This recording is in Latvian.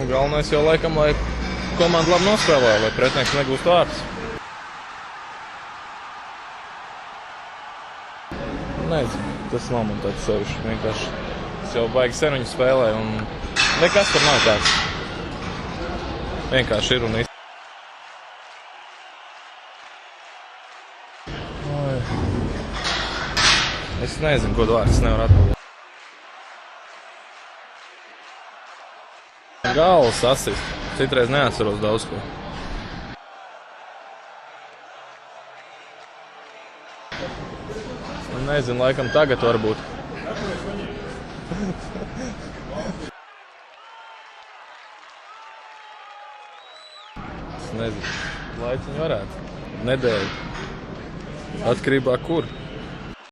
galvenais jau laikam, lai komanda labi nospēlē, lai pretinieks negūst vārdus. Nezinu, tas nav man tāds sevišķi. Vienkārši es jau baigi sen viņu spēlēju un nekas tur nav tāds. Vienkārši ir un viss. Es nezinu, ko vārds nevar atbildēt. Galvas asist. Citreiz neatceros daudz ko. Nezinu, laikam tagad varbūt. Es nezinu. Laiciņu varētu. Nedēļu. Atkarībā kur.